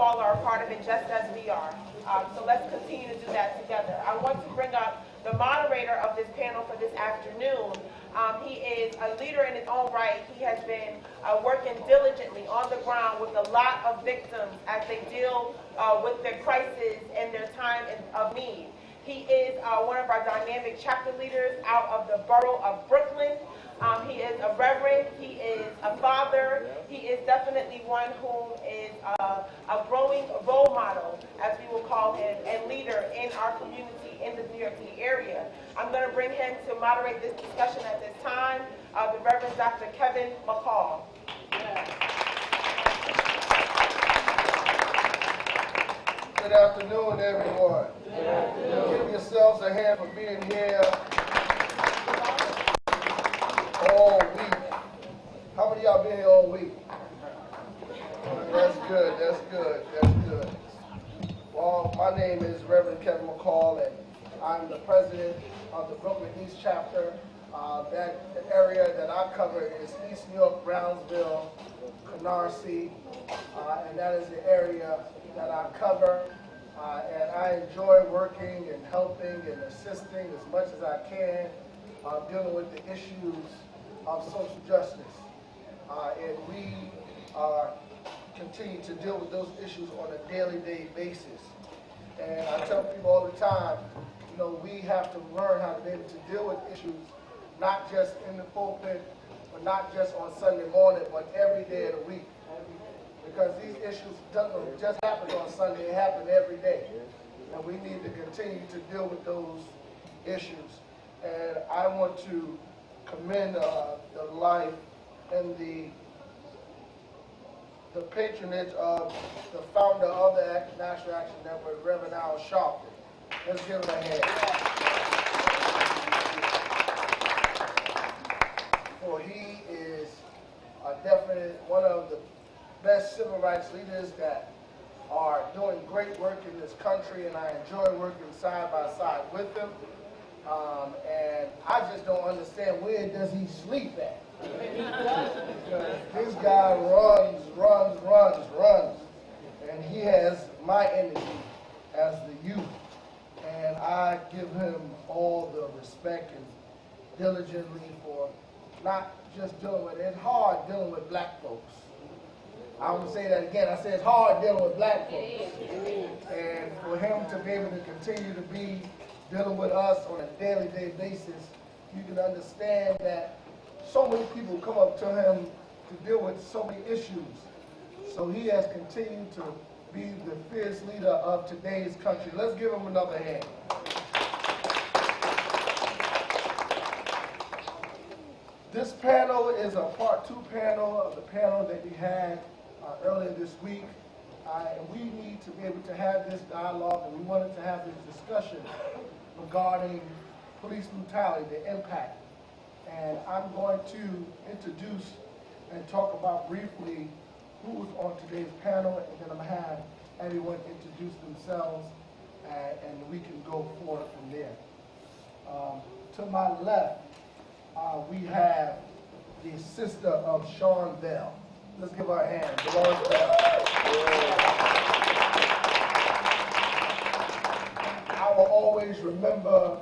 all are a part of it just as we are. So let's continue to do that together. I want to bring up the moderator of this panel for this afternoon. He is a leader in his own right. He has been working diligently on the ground with a lot of victims as they deal with their crisis and their time of need. He is one of our dynamic chapter leaders out of the borough of Brooklyn. He is a reverend. He is a father. He is definitely one who is a growing role model, as we will call him, and leader in our community in the New York City area. I'm going to bring him to moderate this discussion at this time, the Reverend Dr. Kevin McCall. Good afternoon, everyone. Good afternoon. Give yourselves a hand for being here all week. How many of y'all been here all week? That's good, that's good, that's good. Well, my name is Reverend Kevin McCall, and I'm the president of the Brooklyn East chapter. That area that I cover is East New York, Brownsville, Canarsie, and that is the area that I cover. And I enjoy working and helping and assisting as much as I can, dealing with the issues of social justice. And we continue to deal with those issues on a daily basis. And I tell people all the time, you know, we have to learn how to be able to deal with issues, not just in the pulpit, but not just on Sunday morning, but every day of the week. Because these issues don't just happen on Sunday, they happen every day. And we need to continue to deal with those issues. And I want to commend the life and the patronage of the founder of the National Action Network, Reverend Al Sharpton. Let's give him a hand. For he is definitely one of the best civil rights leaders that are doing great work in this country, and I enjoy working side by side with him. And I just don't understand, where does he sleep at? Because this guy runs, and he has my energy as the youth. And I give him all the respect and diligently for not just dealing with it. It's hard dealing with black folks. I will say that again. I said it's hard dealing with black folks. And for him to be able to continue to be dealing with us on a daily basis, you can understand that so many people come up to him to deal with so many issues. So he has continued to be the fierce leader of today's country. Let's give him another hand. This panel is a part 2 panel of the panel that we had earlier this week. And we need to be able to have this dialogue, and we wanted to have this discussion regarding police brutality, the impact. And I'm going to introduce and talk about briefly who is on today's panel, and then I'm going to have everyone introduce themselves, and we can go forward from there. To my left, we have the sister of Sean Bell. Let's give her a hand. Dolores Bell. I will always remember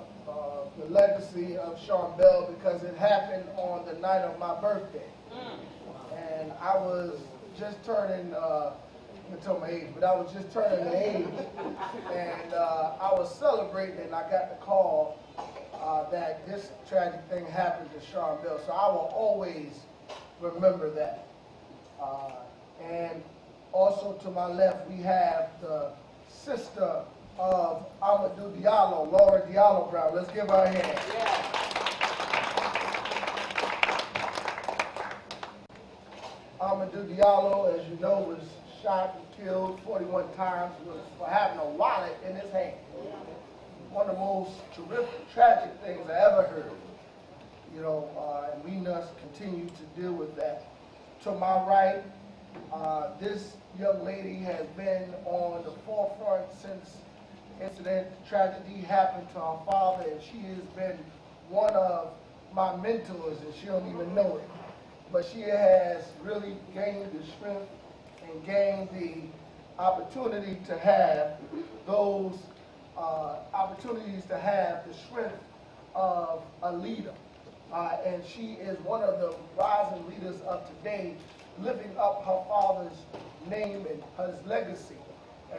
the legacy of Sean Bell because it happened on the night of my birthday. And I was just turning, I'm going to tell my age, but I was just turning the age. And I was celebrating, and I got the call that this tragic thing happened to Sean Bell. So I will always remember that. And also to my left, we have the sister of Amadou Diallo, Laura Diallo Brown. Let's give her a hand. Yeah. Amadou Diallo, as you know, was shot and killed 41 times for having a wallet in his hand. One of the most terrific, tragic things I ever heard. You know, and we must continue to deal with that. To my right, this young lady has been on the forefront since the incident, tragedy happened to her father, and she has been one of my mentors, and she don't even know it. But she has really gained the strength and gained the opportunity to have those opportunities to have the strength of a leader. And she is one of the rising leaders of today, lifting up her father's name and his legacy.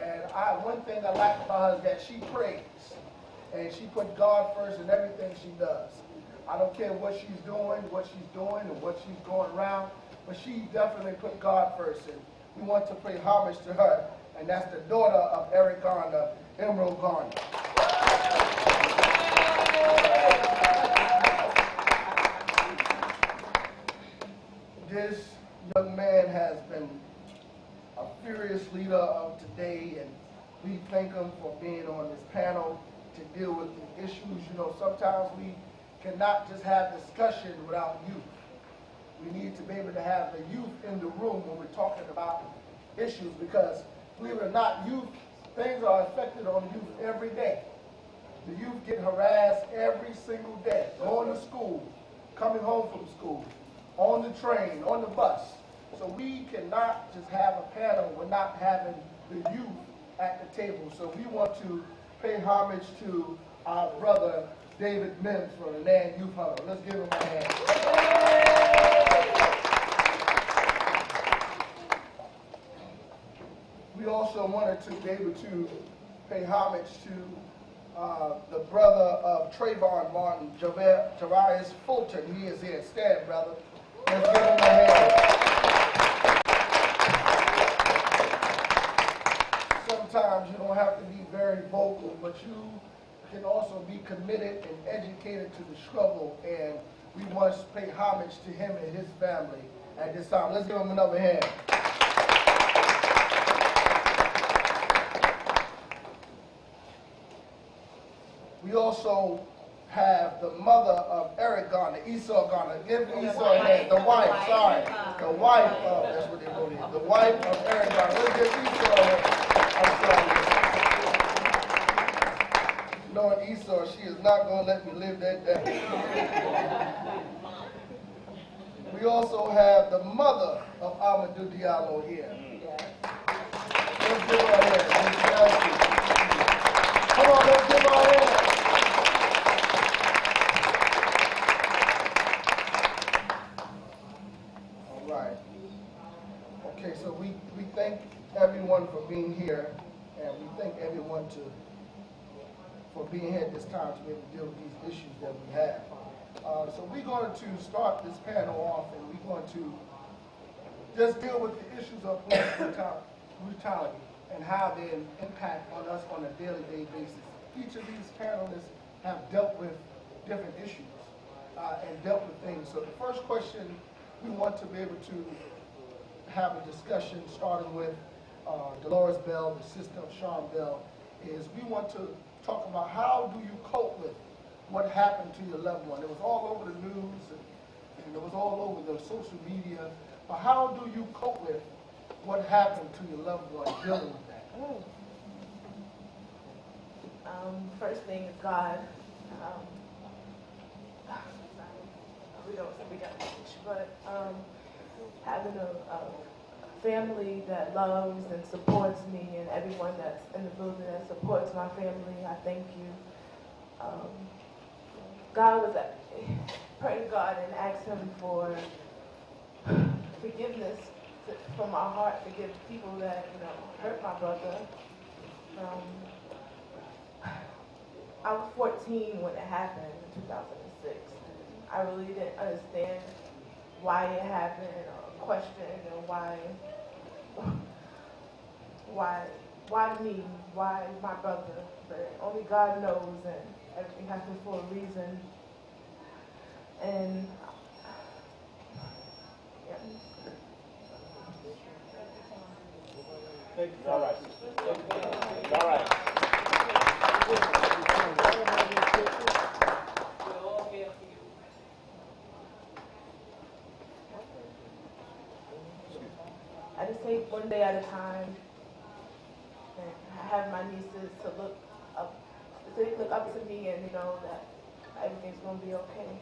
And one thing I like about her is that she prays. And she put God first in everything she does. I don't care what she's doing, and what she's going around, but she definitely put God first. And we want to pay homage to her. And that's the daughter of Eric Garner, Emerald Garner. This young man has been a furious leader of today, and we thank him for being on this panel to deal with the issues. You know, sometimes we cannot just have discussion without youth. We need to be able to have the youth in the room when we're talking about issues, because believe it or not, youth, things are affected on youth every day. The youth get harassed every single day, going to school, coming home from school, on the train, on the bus. So we cannot just have a panel with not having the youth at the table. So we want to pay homage to our brother David Mims from the Nan Youth Huddle. Let's give him a hand. We also wanted to be able to pay homage to the brother of Trayvon Martin, Jarius Fulton. He is here. Stand, brother. Let's give him a hand. Sometimes you don't have to be very vocal, but you can also be committed and educated to the struggle, and we want to pay homage to him and his family at this time. Let's give him another hand. We also have the mother of Eric Garner, Esau Garner. Give Esau a hand. The wife, sorry. The wife of, that's what they wrote here. The wife of Eric Garner. Let's give Esau a hand. I'm sorry. Knowing Esau, she is not going to let me live that day. We also have the mother of Amadou Diallo here. Let's give her a hand. Come on, let's give her a hand. All right. Okay, so we thank everyone for being here, and we thank everyone for being here at this time to be able to deal with these issues that we have. So we're going to start this panel off, and we're going to just deal with the issues of police brutality and how they impact on us on a daily basis. Each of these panelists have dealt with different issues and dealt with things. So the first question we want to be able to have a discussion, starting with Dolores Bell, the sister of Sean Bell, is we want to talk about how do you cope with what happened to your loved one. It was all over the news and it was all over the social media. But how do you cope with what happened to your loved one, dealing with that? First thing is God. We don't teach, but having a family that loves and supports me, and everyone that's in the building that supports my family, I thank you. God was pray to God and ask Him for forgiveness from my heart. Forgive people that hurt my brother. I was 14 when it happened in 2006. I really didn't understand why it happened, or question, and why me, why my brother. But only God knows, and everything happens for a reason. And yeah. All right. All right. I just take one day at a time, and I have my nieces to look up to me and know that everything's going to be okay.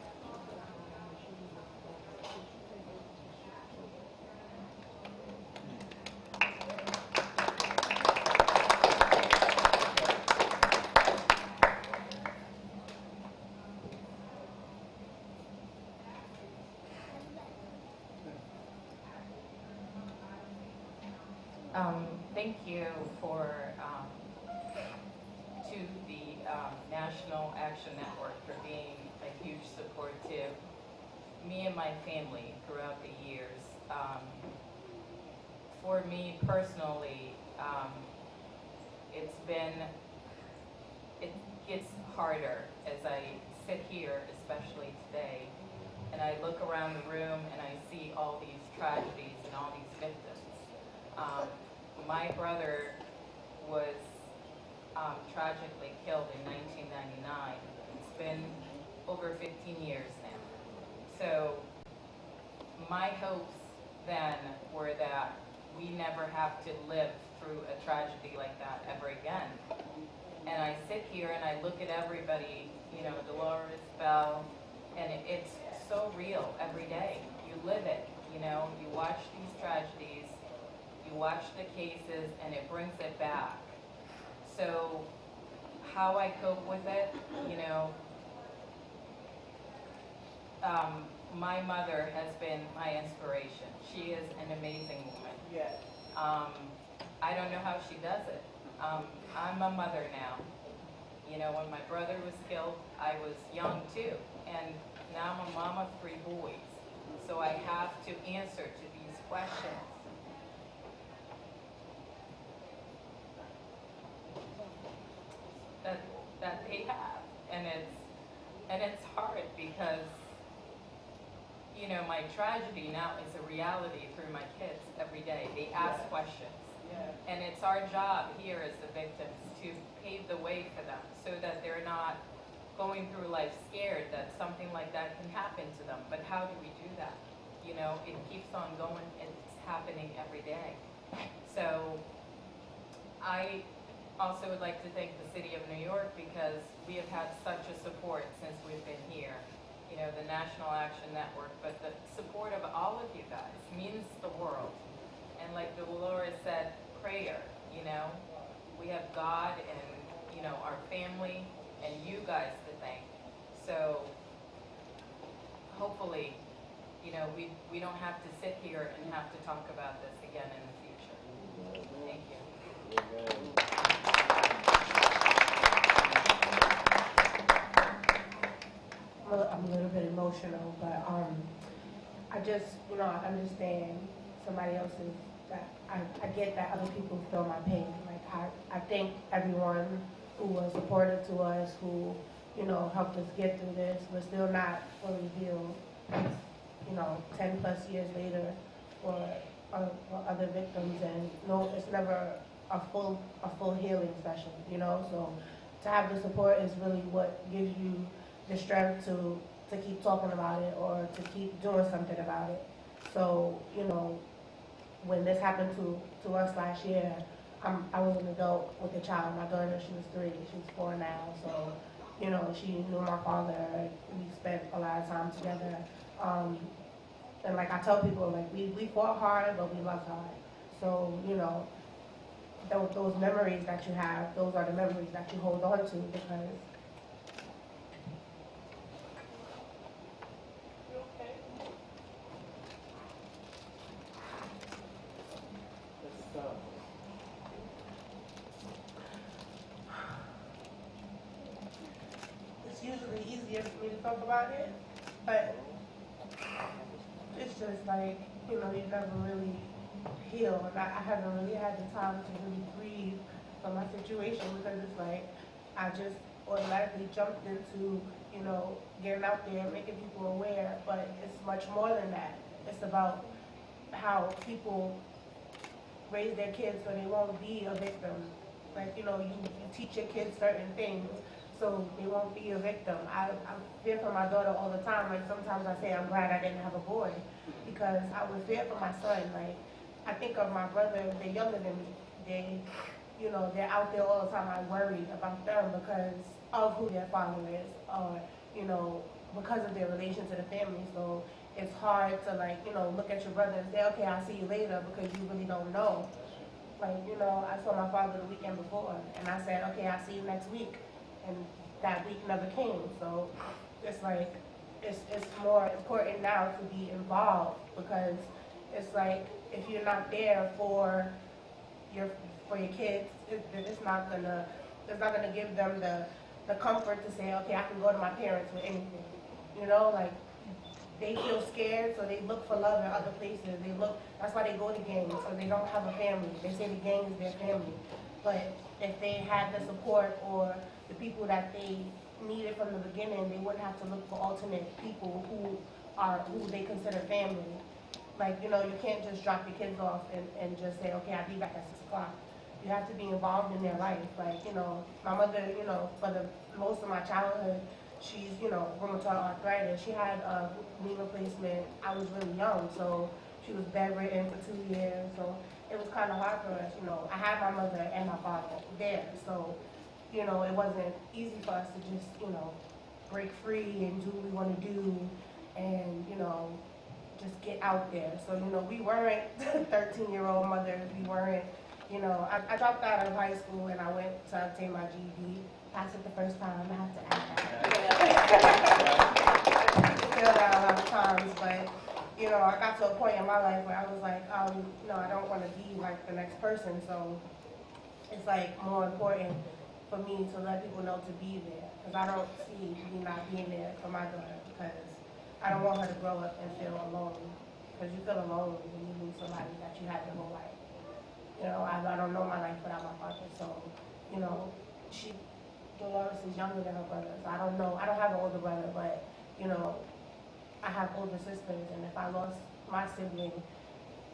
Thank you for to the National Action Network for being a huge support to me and my family throughout the years. For me personally, it gets harder as I sit here, especially today, and I look around the room and I see all these tragedies and all these victims. My brother was tragically killed in 1999. It's been over 15 years now. So my hopes then were that we never have to live through a tragedy like that ever again. And I sit here and I look at everybody, you know, Dolores, Bell, and it's so real every day. You live it, you know, you watch these tragedies, you watch the cases, and it brings it back. So how I cope with it, you know, my mother has been my inspiration. She is an amazing woman. Yes. I don't know how she does it. I'm a mother now. You know, when my brother was killed, I was young too. And now I'm a mom of 3 boys. So I have to answer to these questions. That they have. And it's hard because, you know, my tragedy now is a reality through my kids every day. They ask questions. And it's our job here as the victims to pave the way for them so that they're not going through life scared that something like that can happen to them. But how do we do that? You know, it keeps on going. It's happening every day. So I also would like to thank the City of New York because we have had such a support since we've been here. You know, the National Action Network, but the support of all of you guys means the world. And like Dolores said, prayer, you know, we have God and, you know, our family and you guys to thank. So hopefully, you know, we don't have to sit here and have to talk about this again in the future. Thank you. I'm a little bit emotional, but I just, you know, I understand somebody else's, that I get that other people feel my pain. Like, I thank everyone who was supportive to us, who, you know, helped us get through this. We're still not fully healed, you know, 10 plus years later for other victims, and no, it's never a full healing session, you know. So to have the support is really what gives you the strength to keep talking about it or to keep doing something about it. So, you know, when this happened to us last year, I was an adult with a child. My daughter, she was 3, she's 4 now. So, you know, she knew my father. We spent a lot of time together. And like I tell people, like we fought hard, but we loved hard. So, you know, those memories that you have, those are the memories that you hold on to because It's usually easier for me to talk about it, but it's just like, you know, you never really heal. And I haven't really had the time to really breathe from my situation because it's like I just automatically jumped into, you know, getting out there and making people aware. But it's much more than that. It's about how people raise their kids so they won't be a victim. Like, you know, you teach your kids certain things so they won't be a victim. I fear for my daughter all the time. Like, sometimes I say I'm glad I didn't have a boy because I would fear for my son. Like, I think of my brother, they're younger than me. They, you know, they're out there all the time. I worry about them because of who their father is or, you know, because of their relation to the family. So it's hard to, like, you know, look at your brother and say, okay, I'll see you later because you really don't know. Like, you know, I saw my father the weekend before and I said, okay, I'll see you next week. And that week never came. So it's like, it's more important now to be involved because it's like, if you're not there for for your kids. It's not gonna give them the comfort to say, okay, I can go to my parents with anything. You know, like they feel scared, so they look for love in other places. That's why they go to gangs, because they don't have a family. They say the gang is their family. But if they had the support or the people that they needed from the beginning, they wouldn't have to look for alternate people who they consider family. Like, you know, you can't just drop your kids off and just say, okay, I'll be back at 6 o'clock. You have to be involved in their life. Like, you know, my mother, you know, for the most of my childhood, she's, you know, rheumatoid arthritis. She had a knee replacement. I was really young, so she was bedridden for 2 years. So it was kind of hard for us, you know. I had my mother and my father there, so, you know, it wasn't easy for us to just, you know, break free and do what we want to do and, you know, just get out there. So, you know, we weren't 13-year-old mothers. We weren't, you know, I dropped out of high school and I went to obtain my GED. Passed it the first time. I have to add that. Failed out a lot of times, but, you know, I got to a point in my life where I was like, no, I don't want to be like the next person. So it's like more important for me to let people know to be there, because I don't see me not being there for my daughter, because I don't want her to grow up and feel alone, because you feel alone when you lose somebody that you had your whole life. You know, I don't know my life without my father, so, you know, Dolores is younger than her brother, so I don't know. I don't have an older brother, but, you know, I have older sisters, and if I lost my sibling,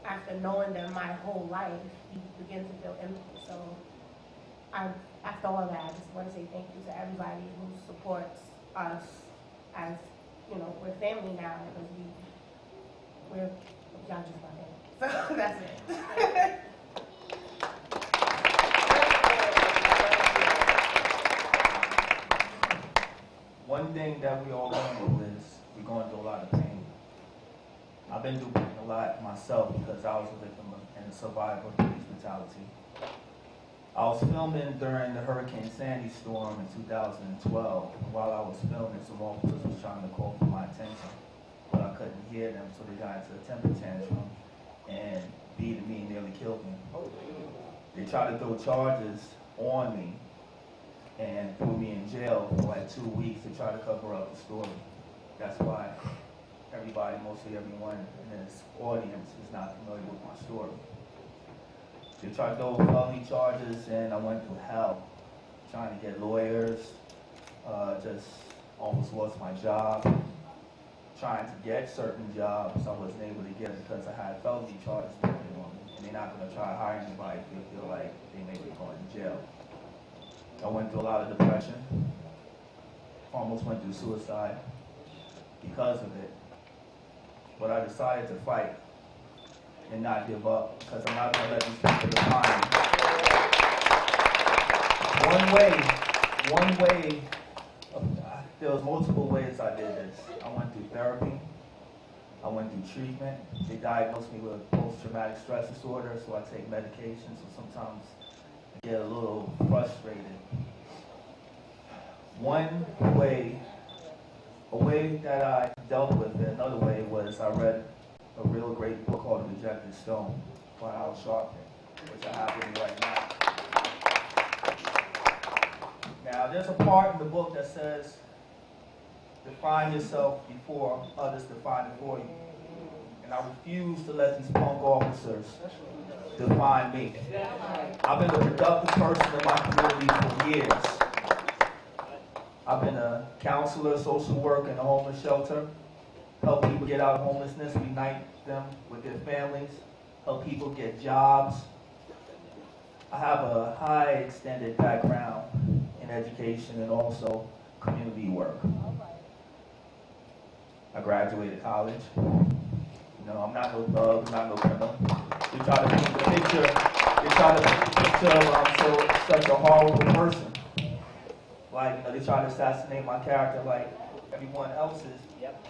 after knowing them my whole life, you begin to feel empty. So, after all that, I just want to say thank you to everybody who supports us as, you know, we're family now, because y'all just my family. So, that's it. One thing that we all going through is we're going through a lot of pain. I've been through pain a lot myself because I was a victim and a survivor of police brutality. I was filming during the Hurricane Sandy storm in 2012, and while I was filming, some officers was trying to call for my attention, but I couldn't hear them, so they got into a temper tantrum and beat me and nearly killed me. They tried to throw charges on me and threw me in jail for like 2 weeks to try to cover up the story. That's why mostly everyone in this audience is not familiar with my story. They tried to throw felony charges, and I went through hell trying to get lawyers, just almost lost my job, trying to get certain jobs I wasn't able to get because I had felony charges pending on me, and they're not going to try to hire anybody if they feel like they may be going to jail. I went through a lot of depression, almost went through suicide because of it. But I decided to fight and not give up, because I'm not going to let these people define me. One way, there was multiple ways I did this. I went through therapy, I went through treatment. They diagnosed me with post-traumatic stress disorder, so I take medication, so sometimes I get a little frustrated. A way that I dealt with it, another way was I read a real great book called The Rejected Stone by Al Sharpton, which I have with me right now. Now, there's a part in the book that says, define yourself before others define it for you. And I refuse to let these punk officers define me. I've been a productive person in my community for years. I've been a counselor, social worker in a homeless shelter, help people get out of homelessness, unite them with their families, help people get jobs. I have a high extended background in education and also community work. I graduated college. You know, I'm not no thug, I'm not no criminal. They try to paint the picture of such a horrible person. Like, you know, they try to assassinate my character like everyone else's.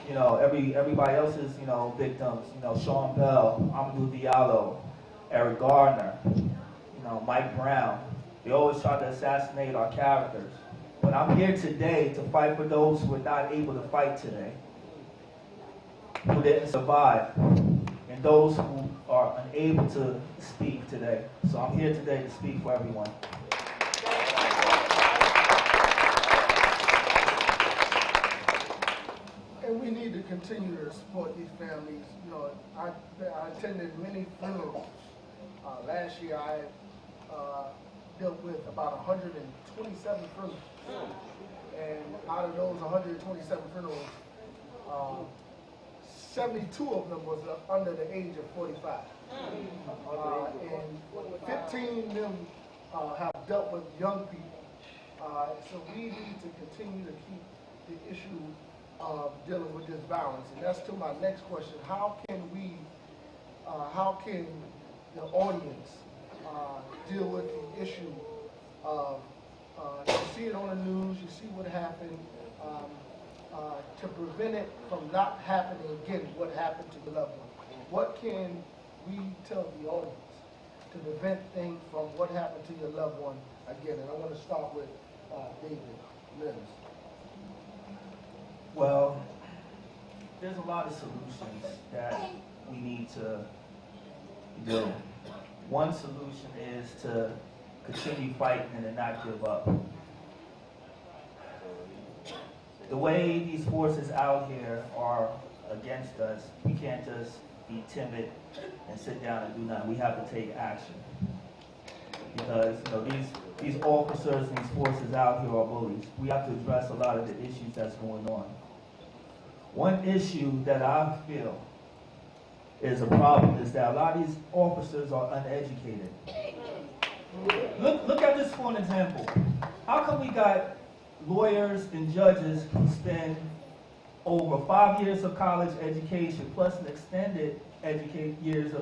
You know, everybody else's, you know, victims. You know, Sean Bell, Amadou Diallo, Eric Gardner, you know, Mike Brown. They always try to assassinate our characters. But I'm here today to fight for those who were not able to fight today, who didn't survive. and those who are unable to speak today. So I'm here today to speak for everyone. And we need to continue to support these families. You know, I attended many funerals. Last year I dealt with about 127 funerals. And out of those 127 funerals, 72 of them was under the age of 45. And 15 of them have dealt with young people. So we need to continue to keep the issue of dealing with this violence. And that's to my next question. How can the audience deal with the issue of, you see it on the news, you see what happened, to prevent it from not happening again, what happened to the loved one? What can we tell the audience to prevent things from what happened to your loved one again? And I want to start with David Liz. Well, there's a lot of solutions that we need to do. One solution is to continue fighting and to not give up. The way these forces out here are against us, we can't just be timid and sit down and do nothing. We have to take action. Because these officers and these forces out here are bullies. We have to address a lot of the issues that's going on. One issue that I feel is a problem is that a lot of these officers are uneducated. Look at this for an example. How come we got lawyers and judges who spend over 5 years of college education plus an extended years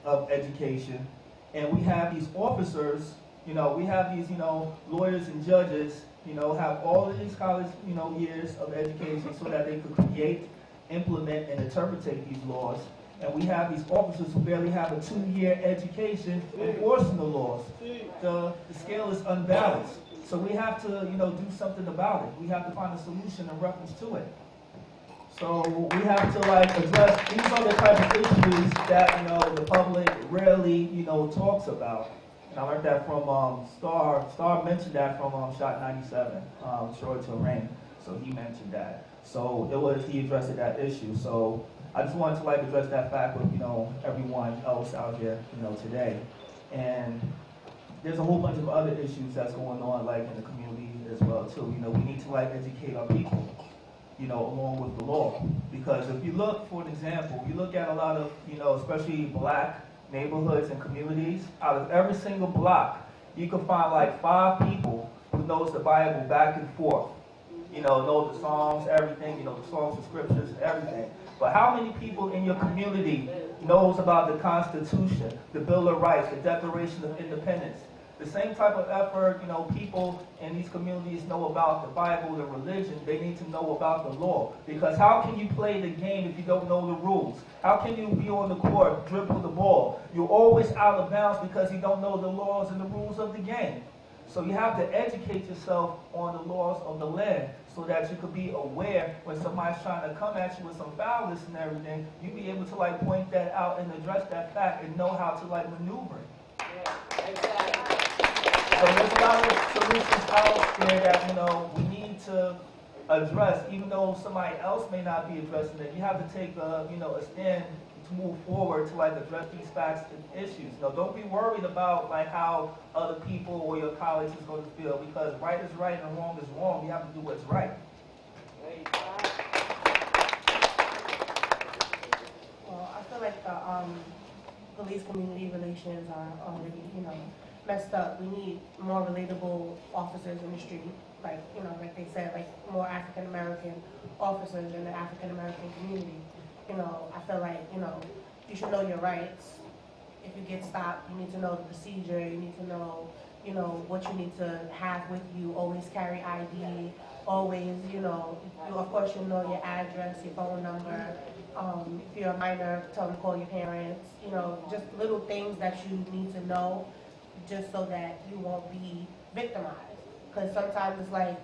of education, and we have these officers, we have these, lawyers and judges, have all of these college, years of education so that they could create, implement, and interpret these laws. And we have these officers who barely have a 2-year education enforcing the laws. The scale is unbalanced. So we have to, do something about it. We have to find a solution in reference to it. So we have to address, these are the type of issues that, the public rarely, talks about. And I learned that from Star. Star mentioned that from Shot 97, Troy Terrain. So he mentioned that. So he addressed that issue. So I just wanted to address that fact with, everyone else out here, today. And there's a whole bunch of other issues that's going on, in the community as well, too. We need to, educate our people, along with the law. Because if you look, for an example, you look at a lot of, especially black neighborhoods and communities, out of every single block, you can find, 5 people who knows the Bible back and forth. Know the Psalms, everything, the songs, the scriptures, everything. But how many people in your community knows about the Constitution, the Bill of Rights, the Declaration of Independence? The same type of effort, people in these communities know about the Bible, the religion. They need to know about the law. Because how can you play the game if you don't know the rules? How can you be on the court, dribble the ball? You're always out of bounds because you don't know the laws and the rules of the game. So you have to educate yourself on the laws of the land so that you could be aware when somebody's trying to come at you with some foulness and everything, you be able to point that out and address that fact and know how to maneuver it. Yeah, exactly. So there's a lot of solutions out there that, we need to address, even though somebody else may not be addressing it. You have to take a stand to move forward to address these facts and issues. Don't be worried about how other people or your colleagues is going to feel, because right is right and wrong is wrong. You have to do what's right. Well, I feel like the police community relations are already, messed up. We need more relatable officers in the street. Like they said, more African American officers in the African American community. I feel like, you should know your rights. If you get stopped, you need to know the procedure. You need to know, what you need to have with you. Always carry ID. Always, of course, you know your address, your phone number. If you're a minor, tell them to call your parents. Just little things that you need to know just so that you won't be victimized. Because sometimes it's that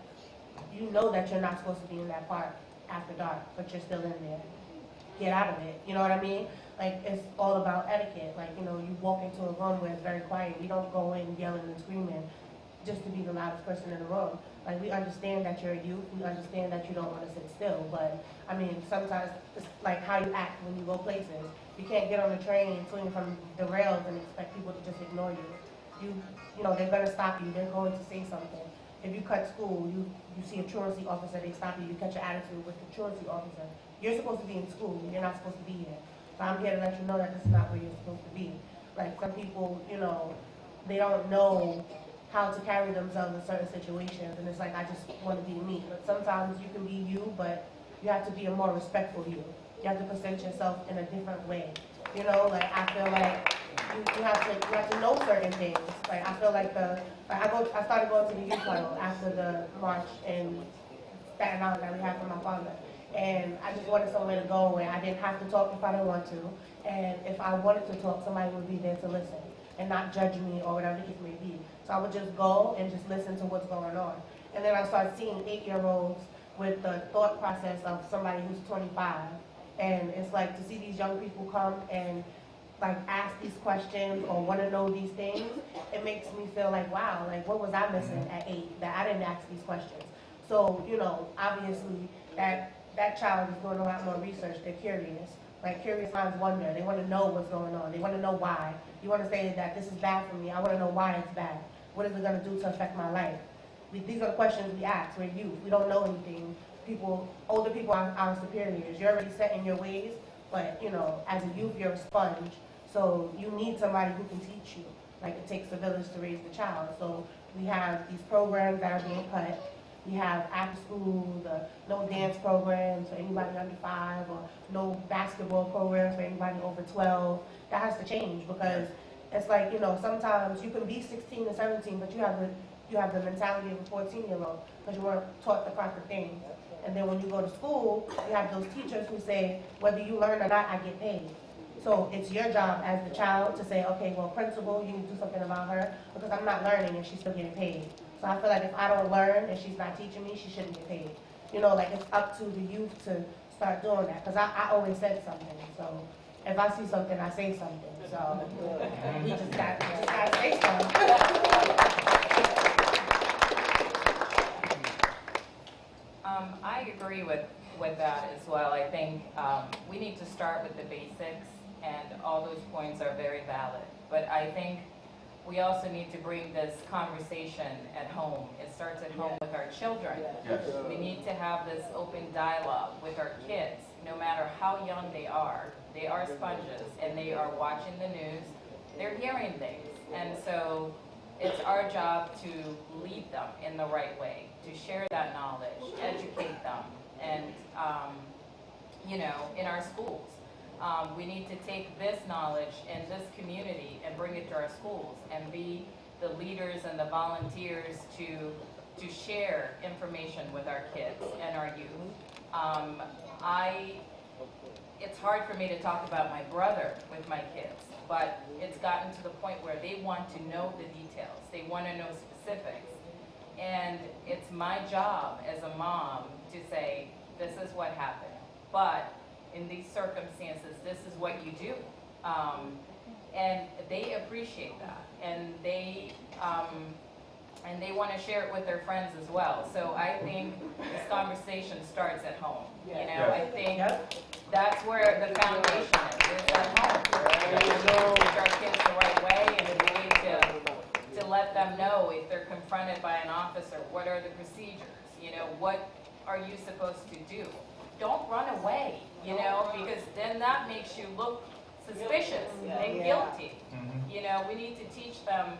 you're not supposed to be in that park after dark, but you're still in there. get out of it. You know what I mean? Like, it's all about etiquette. Like, you know, you walk into a room where it's very quiet. You don't go in yelling and screaming just to be the loudest person in the room. Like, we understand that you're a youth. We understand that you don't want to sit still. But, I mean, sometimes it's like how you act when you go places. You can't get on the train swinging from the rails and expect people to just ignore you. You know, they're going to stop you. They're going to say something. If you cut school, you see a truancy officer, they stop you. You catch your attitude with the truancy officer. You're supposed to be in school. You're not supposed to be here. So I'm here to let you know that this is not where you're supposed to be. Like, some people, you know, they don't know how to carry themselves in certain situations, and it's like, I just want to be me. But sometimes you can be you, but you have to be a more respectful you. You have to present yourself in a different way. You know, like, I feel like you have to know certain things. Like, I feel like I started going to the youth huddle after the march in Staten Island that we had for my father. And I just wanted somewhere to go where I didn't have to talk if I didn't want to. And if I wanted to talk, somebody would be there to listen and not judge me or whatever the case may be. So I would just go and just listen to what's going on. And then I started seeing 8-year-olds with the thought process of somebody who's 25. And it's like, to see these young people come and like ask these questions or want to know these things, it makes me feel like, wow, like what was I missing at 8 that I didn't ask these questions? So, you know, obviously that child is doing a lot more research. They're curious. Like, curious minds wonder. They want to know what's going on. They want to know why. You want to say that this is bad for me. I want to know why it's bad. What is it going to do to affect my life? These are the questions we ask. We're youth. We don't know anything. Older people are our superiors. You're already set in your ways, but, you know, as a youth, you're a sponge. So you need somebody who can teach you. Like, it takes a village to raise the child. So we have these programs that are being cut. We have after school, no dance programs for anybody under 5, or no basketball programs for anybody over 12. That has to change, because it's like, you know, sometimes you can be 16 or 17, but you have the mentality of a 14-year-old because you weren't taught the proper things. And then when you go to school, you have those teachers who say, whether you learn or not, I get paid. So it's your job as the child to say, okay, well, principal, you need to do something about her because I'm not learning and she's still getting paid. So I feel like if I don't learn and she's not teaching me, she shouldn't get paid. You know, like, it's up to the youth to start doing that, because I always said something. So if I see something, I say something. So we just got to say something. I agree with that as well. I think we need to start with the basics, and all those points are very valid. But I think we also need to bring this conversation at home. It starts at home with our children. Yes. We need to have this open dialogue with our kids, no matter how young they are. They are sponges, and they are watching the news. They're hearing things. And so it's our job to lead them in the right way, to share that knowledge, educate them, and, you know, in our schools. We need to take this knowledge in this community and bring it to our schools and be the leaders and the volunteers to share information with our kids and our youth. It's hard for me to talk about my brother with my kids, but it's gotten to the point where they want to know the details. They want to know specifics. And it's my job as a mom to say, this is what happened. But in these circumstances, this is what you do. And they appreciate that. And they want to share it with their friends as well. So I think this conversation starts at home. You know, I think that's where the foundation is at home. We need to teach our kids the right way, and we need to let them know if they're confronted by an officer, what are the procedures? You know, what are you supposed to do? Don't run away, you know, because then that makes you look suspicious and guilty. You know, we need to teach them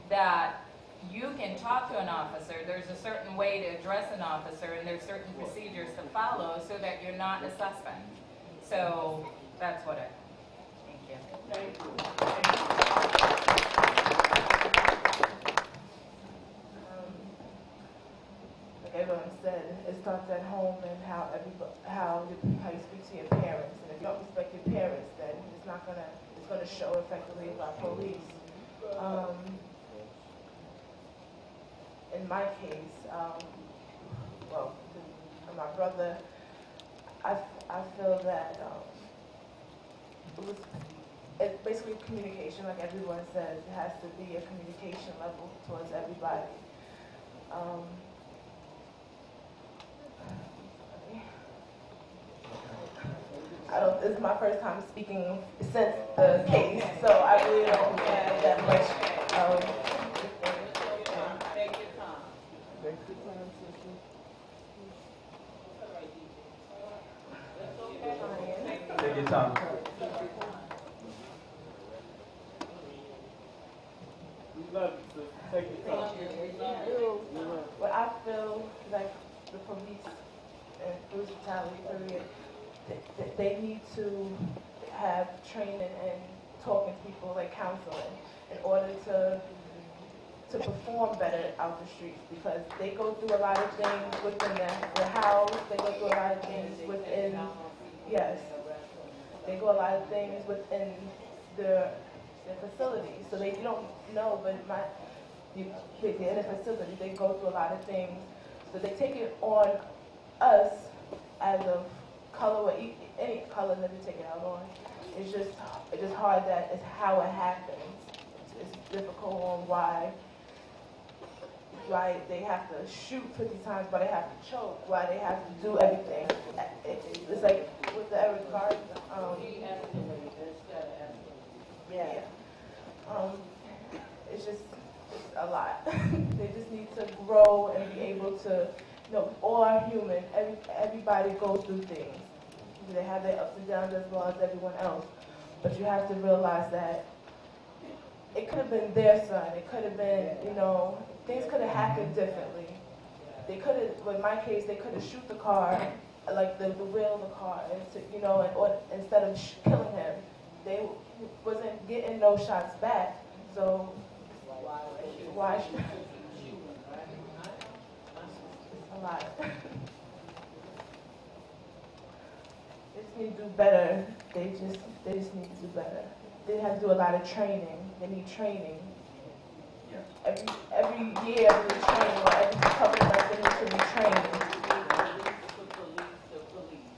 that you can talk to an officer. There's a certain way to address an officer, and there's certain procedures to follow so that you're not a suspect. So that's what I think. Like everyone said, it starts at home and how you speak to your parents. And if you don't respect your parents, then it's gonna show effectively by police. In my case, my brother, I I feel that it's basically communication, like everyone says. It has to be a communication level towards everybody. This is my first time speaking since the case, so I really don't have that much. Take your time. Take your time. We love you, sis. Take your time. But I feel like the police and police brutality period, they need to have training and talking to people, like counseling, in order to perform better out the streets, because they go through a lot of things within the house, they go through a lot of things within, yes, they go a lot of things within the facility, so you don't know, but they're in a facility, they go through a lot of things, so they take it on us as of color, or any color that they take it out on. It's just hard that it's how it happens. It's difficult on why they have to shoot 50 times, why they have to choke, why they have to do everything. It's like with the Eric Garner. Yeah. It's a lot. They just need to grow and be able to, all are human. Everybody goes through things. They have their ups and downs as well as everyone else. But you have to realize that it could have been their son. It could have been, things could have happened differently. They could have, in my case, they could have shoot the car, like the wheel of the car, or instead of killing him. They wasn't getting no shots back. So why should it's a lot. They just need to do better. They just need to do better. They have to do a lot of training. They need training. Yeah. Every year they need training, or every couple of months they need to be trained. The police.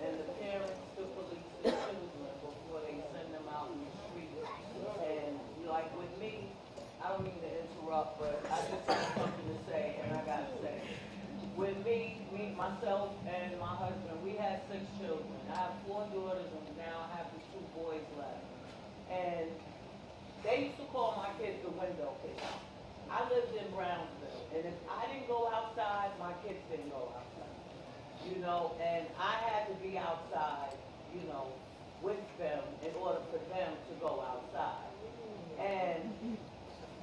And the parents, the police, the children before they send them out in the street. And like with me, I don't mean to interrupt, but I just have something to say, and I gotta say. With me, myself, and my husband, we had 6 children. I have 4 daughters, and now I have the 2 boys left. And they used to call my kids the window kids. I lived in Brownsville, and if I didn't go outside, my kids didn't go outside. And I had to be outside, with them in order for them to go outside. And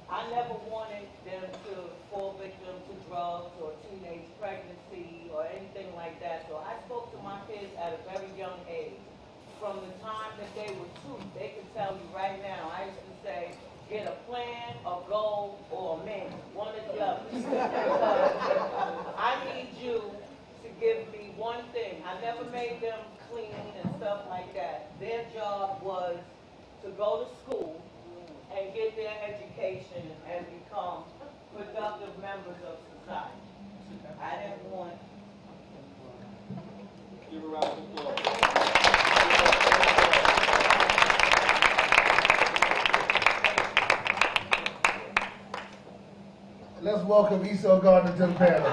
I never wanted them to fall victim to drugs or teenage pregnancy or anything like that. So I spoke to my kids at a very young age. From the time that they were 2, they can tell you right now, I used to say, get a plan, a goal, or a man, one or the other. I need you to give me one thing. I never made them clean and stuff like that. Their job was to go to school and get their education and become productive members of society. I didn't want. Give a round of applause. Let's welcome Esau Gardner to the panel.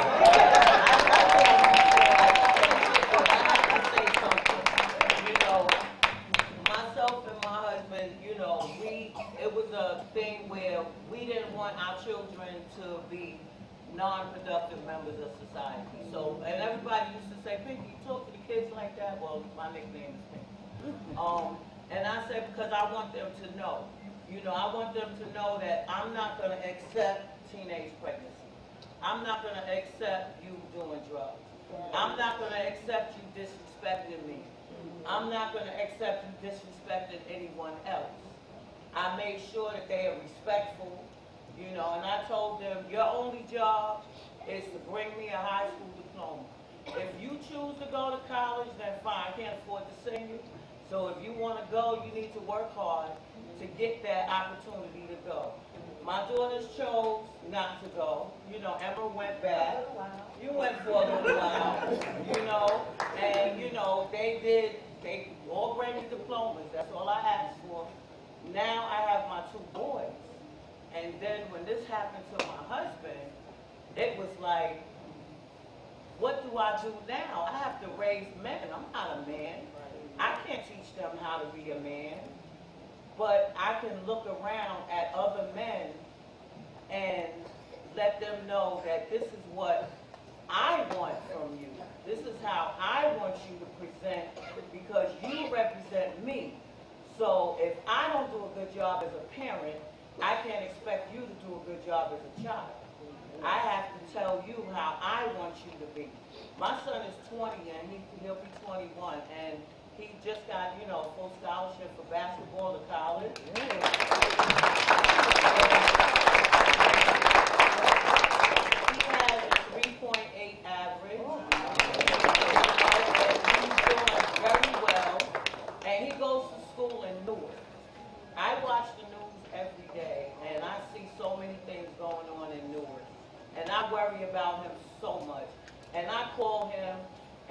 Myself and my husband, it was a thing where we didn't want our children to be non-productive members of society. So, and everybody used to say, Pinky, you talk to the kids like that? Well, my nickname is Pinky. And I said, because I want them to know. I want them to know that I'm not going to accept teenage pregnancy. I'm not going to accept you doing drugs. I'm not going to accept you disrespecting me. I'm not going to accept you disrespecting anyone else. I made sure that they are respectful, and I told them, your only job is to bring me a high school diploma. If you choose to go to college, then fine, I can't afford to send you. So if you want to go, you need to work hard to get that opportunity to go. My daughters chose not to go. Emma went back. You went for a little while, and they all graded diplomas, that's all I asked for. Now I have my 2 boys. And then when this happened to my husband, it was like, what do I do now? I have to raise men. I'm not a man. I can't teach them how to be a man. But I can look around at other men and let them know that this is what I want from you. This is how I want you to present because you represent me. So if I don't do a good job as a parent, I can't expect you to do a good job as a child. I have to tell you how I want you to be. My son is 20 and he'll be 21 and he just got, full scholarship for basketball to college. He has a 3.8 average. He's doing very well. And he goes to school in Newark. I watch the news every day and I see so many things going on in Newark. And I worry about him so much. And I call him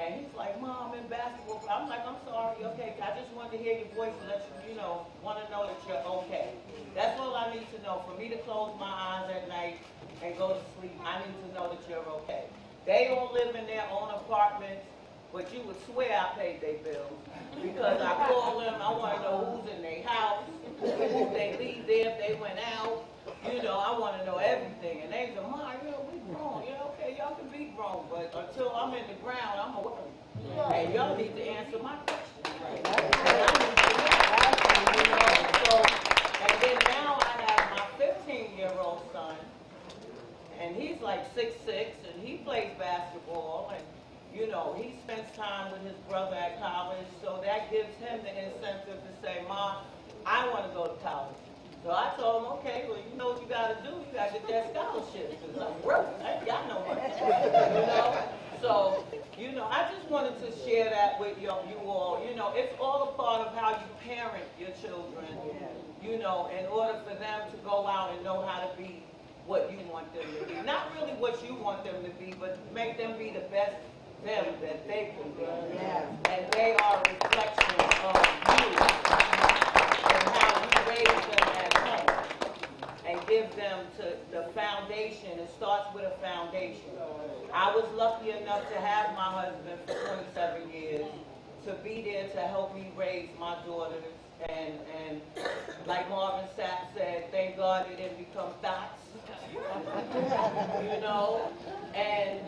and he's like, Mom, in basketball. I'm like, I'm sorry, okay. I just wanted to hear your voice and let you, want to know that you're okay. That's all I need to know. For me to close my eyes at night and go to sleep, I need to know that you're okay. They all live in their own apartments, but you would swear I paid their bills. Because I call them, I want to know who's in their house, who they leave there if they went out. I want to know everything. And they say, Ma, we grown. Okay, y'all can be grown, but until I'm in the ground, I'm a worry. And y'all need to answer my question. And I need to know. And then now I have my 15-year-old son, and he's like 6'6", and he plays basketball, and he spends time with his brother at college, so that gives him the incentive to say, Ma, I want to go to college. So I told him, okay, well, you know what you got to do? You got to get that scholarship. Because I'm broke. I ain't got no money. So, I just wanted to share that with you all. It's all a part of how you parent your children, in order for them to go out and know how to be what you want them to be. Not really what you want them to be, but make them be the best them that they can be. And they are a reflection of you and how you raise them at home and give them to the foundation. It starts with a foundation. I was lucky enough to have my husband for 27 years, to be there to help me raise my daughters. And like Marvin Sapp said, thank God they didn't become thoughts. And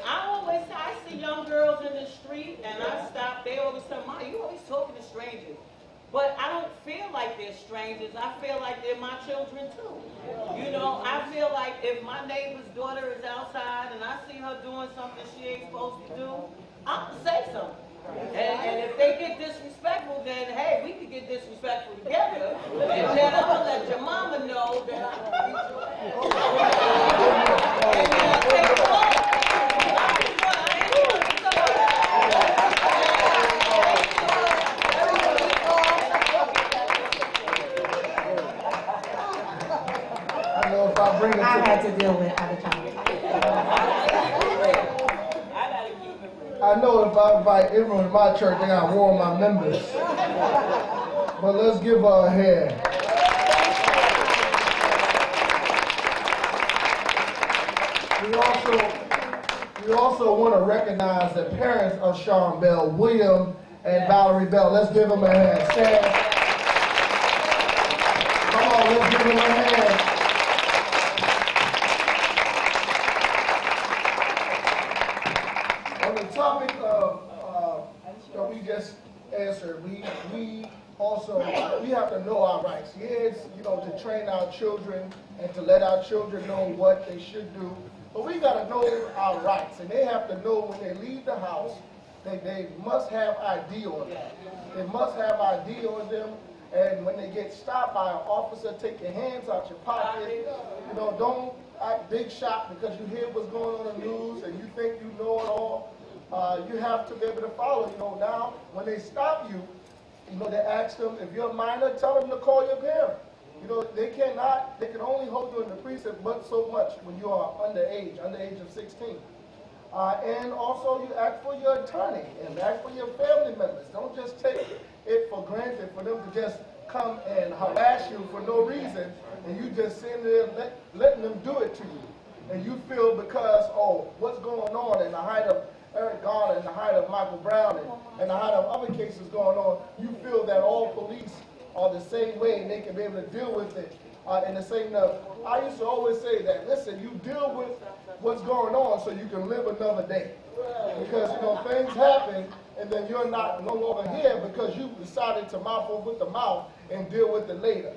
I see young girls in the street and I stop, they always say, Ma, you always talking to strangers. But I don't feel like they're strangers. I feel like they're my children too. I feel like if my neighbor's daughter is outside and I see her doing something she ain't supposed to do, I'm going to say something. And if they get disrespectful, then hey, we could get disrespectful together. And then I'm going to let your mama know that I had to deal with out of town. I know if I invite everyone to my church, they gotta warn my members. But let's give her a hand. We also want to recognize the parents of Sean Bell, William and Valerie Bell. Let's give them a hand. Stand. Come on, let's give them a hand. On the topic of that we just answered, we also have to know our rights. Yes, to train our children and to let our children know what they should do. But we got to know our rights, and they have to know when they leave the house, they must have ID on them. They must have ID on them, and when they get stopped by an officer, take your hands out your pocket. Don't act big shot because you hear what's going on in the news and you think you know it all. You have to be able to follow. Now when they stop you, they ask them, if you're a minor, tell them to call your parent. They can only hold you in the precinct but so much when you are under age of 16. And also you ask for your attorney and ask for your family members. granted for them to just come and harass you for no reason, and you just sitting there letting them do it to you. And you feel because, oh, what's going on in the height of Eric Garner, in the height of Michael Brown, and the height of other cases going on, you feel that all police are the same way and they can be able to deal with it in the same way. I used to always say that, listen, you deal with what's going on so you can live another day. Because, things happen and then you're no longer here because you decided to mouth over with the mouth and deal with it later.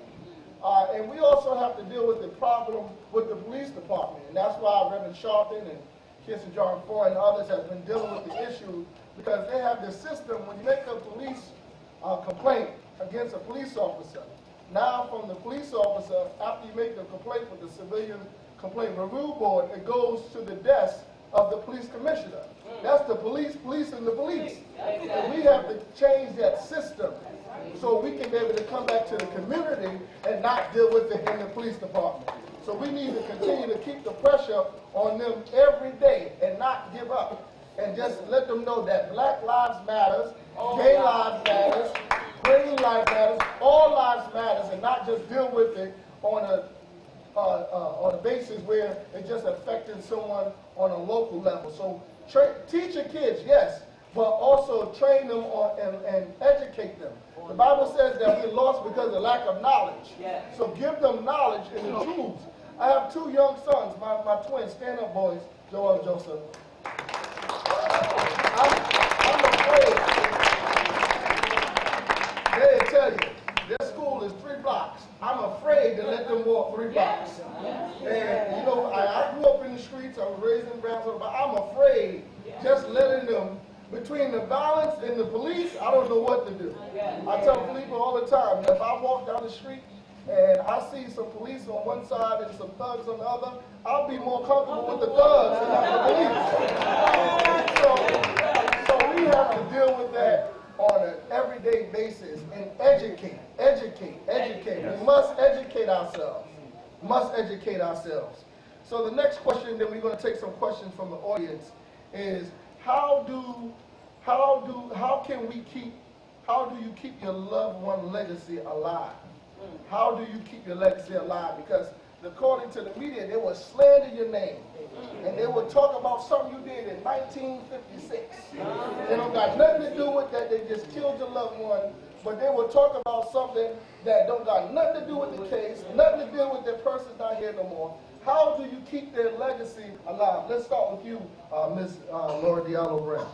And we also have to deal with the problem with the police department. And that's why Reverend Sharpton and Kirsten John Foy and others have been dealing with the issue, because they have this system. When you make a police complaint against a police officer, now from the police officer, after you make the complaint with the Civilian Complaint Review Board, it goes to the desk of the police commissioner. That's the police policing the police. And we have to change that system so we can be able to come back to the community and not deal with it in the police department. So we need to continue to keep the pressure on them every day and not give up. And just let them know that Black lives matters, gay lives matters, green lives matters, all lives matters, and not just deal with it on a basis where it's just affecting someone on a local level. So teach your kids, yes, but also train them and educate them. The Bible says that we're lost because of lack of knowledge. So give them knowledge and the truths. I have two young sons, my twins, stand up boys, Joel and Joseph. I'm afraid. They'll tell you, their school is 3 blocks. I'm afraid to let them walk 3 blocks. And I grew up in the streets, I was raised in Brownsville, but I'm afraid just letting them, between the violence and the police, I don't know what to do. I tell people all the time, if I walk down the street and I see some police on one side and some thugs on the other, I'll be more comfortable with the thugs than the police. So we have to deal with that on an everyday basis and educate. We must educate ourselves. So the next question, then we're going to take some questions from the audience, is how do you keep your loved one legacy alive? How do you keep your legacy alive? Because according to the media, they will slander your name. And they will talk about something you did in 1956. They don't got nothing to do with that. They just killed your loved one. But they will talk about something that don't got nothing to do with the case, nothing to do with that person not here no more. How do you keep their legacy alive? Let's start with you, Ms. Laura Diallo Brown.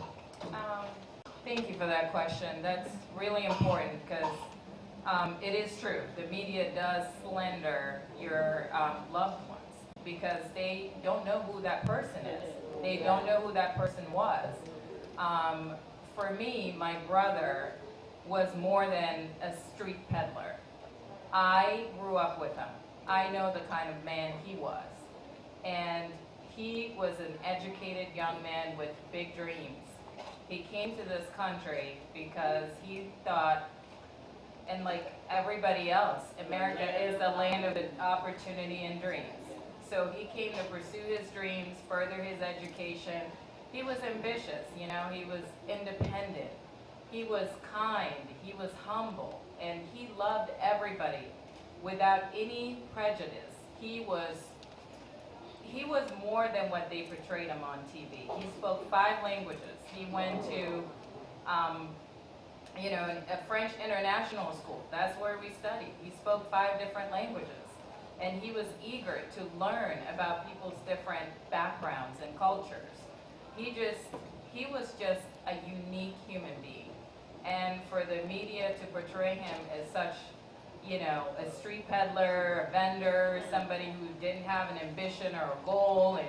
Thank you for that question. That's really important because it is true. The media does slander your loved ones because they don't know who that person is. They don't know who that person was. For me, my brother was more than a street peddler. I grew up with him. I know the kind of man he was. And he was an educated young man with big dreams. He came to this country because he thought, and like everybody else, America is the land of opportunity and dreams. So he came to pursue his dreams, further his education. He was ambitious, he was independent. He was kind, he was humble, and he loved everybody without any prejudice. He was more than what they portrayed him on TV. He spoke 5 languages. He went to, a French international school. That's where we studied. He spoke 5 different languages. And he was eager to learn about people's different backgrounds and cultures. He was just a unique human being. And for the media to portray him as such, a street peddler, a vendor, somebody who didn't have an ambition or a goal, and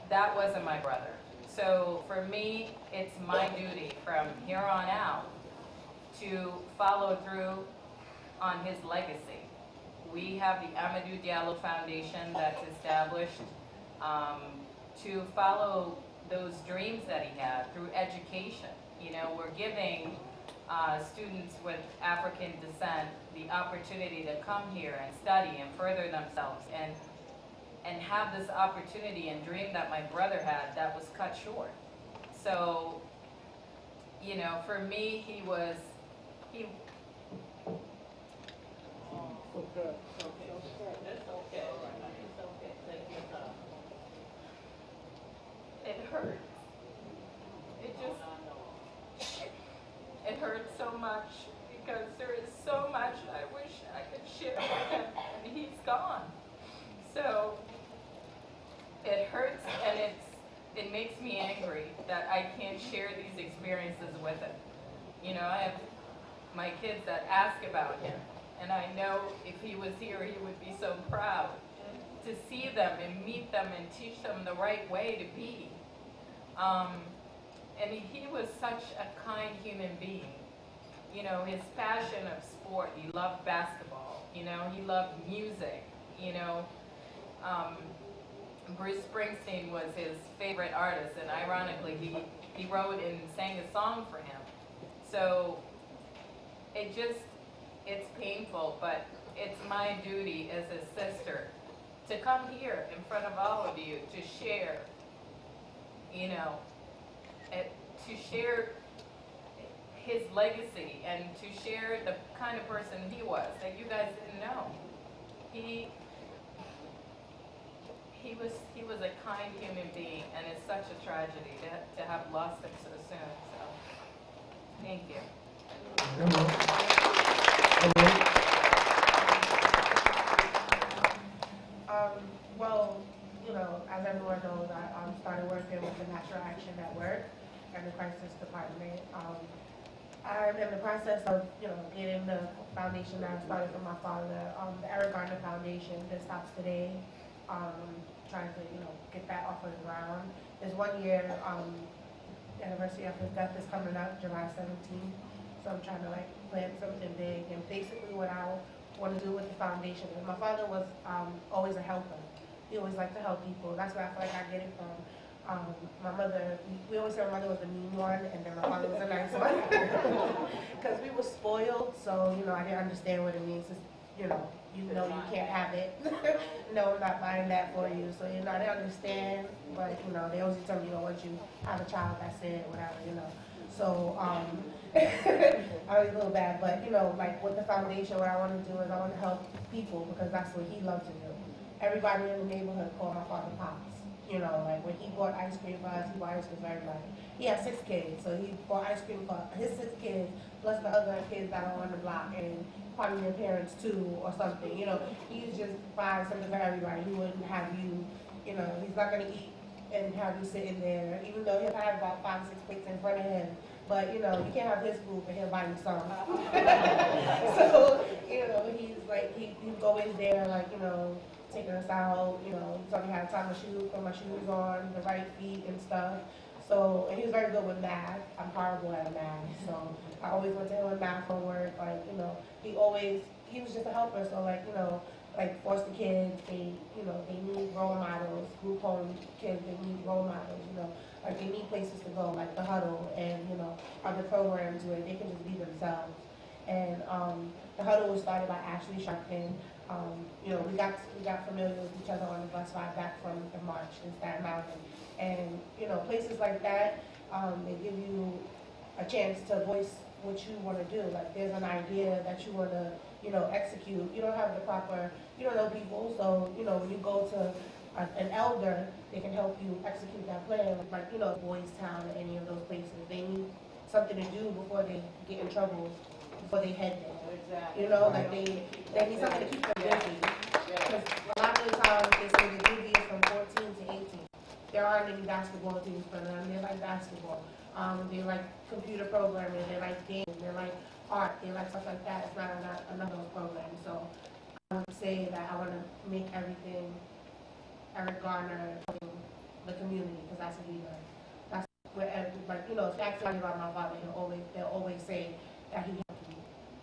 that wasn't my brother. So for me, it's my duty from here on out to follow through on his legacy. We have the Amadou Diallo Foundation that's established to follow those dreams that he had through education. We're giving students with African descent the opportunity to come here and study and further themselves and have this opportunity and dream that my brother had that was cut short. So, for me, he was he, Okay. It's okay. It's okay. Take your time. it hurts. It just, it hurts so much because there is so much I wish I could share with him, and he's gone. So it hurts, and it makes me angry that I can't share these experiences with him. You know, I have my kids that ask about him, and I know if he was here, he would be so proud to see them and meet them and teach them the right way to be. And he was such a kind human being. You know, his passion of sport, he loved basketball, you know, he loved music, you know. Bruce Springsteen was his favorite artist, and ironically, he wrote and sang a song for him. So it's painful, but it's my duty as a sister to come here in front of all of you to share, you know, to share his legacy and to share the kind of person he was that you guys didn't know. He was a kind human being, and it's such a tragedy to have lost him so soon. So, thank you. Well, you know, as everyone knows, I started working with the Natural Action Network and the Crisis Department. I'm in the process of, you know, getting the foundation that I started for my father, the Eric Garner Foundation, that stops today. Trying to, you know, get that off of the ground. His 1 year anniversary of his death is coming up, July 17th. So I'm trying to like plan something big. And basically what I want to do with the foundation, and my father was always a helper. He always liked to help people. That's where I feel like I get it from. My mother, we always say my mother was the mean one, and then my father was a nice one. Because we were spoiled, so, you know, I didn't understand what it means to, you know you can't have it. No, I'm not buying that for you. So, you know, I didn't understand, but, you know, they always tell me, you know, once you have a child, that's it, whatever, you know. So, I was a little bad, but, you know, like with the foundation, what I want to do is I want to help people because that's what he loved to do. Everybody in the neighborhood called my father Pops. You know, like when he bought ice cream for us, he bought ice cream for everybody. He had 6 kids, so he bought ice cream for his 6 kids, plus the other kids that are on the block, and probably their parents too, or something. You know, he just buy something for everybody. He wouldn't have you, you know, he's not gonna eat and have you sitting there, even though he'll have about 5 or 6 plates in front of him. But, you know, you can't have his food, but he'll buy you some. So, you know, he's like, he'd go in there, like, you know, taking us out, you know, he taught me how to tie my shoes, put my shoes on, the right feet and stuff. So, and he was very good with math. I'm horrible at math, so I always went to him with math homework. Like, you know, he was just a helper. So, like, you know, like foster kids, they need role models. Group home kids, they need role models, you know. Like, they need places to go, like the Huddle and, you know, other programs where they can just be themselves. And the Huddle was started by Ashley Sharpton. You know, we got familiar with each other on the bus ride back from the march in Staten Island. And, you know, places like that, they give you a chance to voice what you want to do. Like, there's an idea that you want to, you know, execute. You don't have the proper, you don't know people, so, you know, when you go to an elder, they can help you execute that plan. Like, you know, Boys Town or any of those places, they need something to do before they get in trouble, before they head there. Exactly. You know, like they need something to keep them busy. Because a lot of the times they say the duty is from 14 to 18. There aren't any basketball teams for them. They like basketball. They like computer programming. They like games. They like art. They like stuff like that. It's not another program. So I would say that I want to make everything Eric Garner the community because that's what he does. That's where, like, you know, if that's talking about my father, they'll always say that he helped me,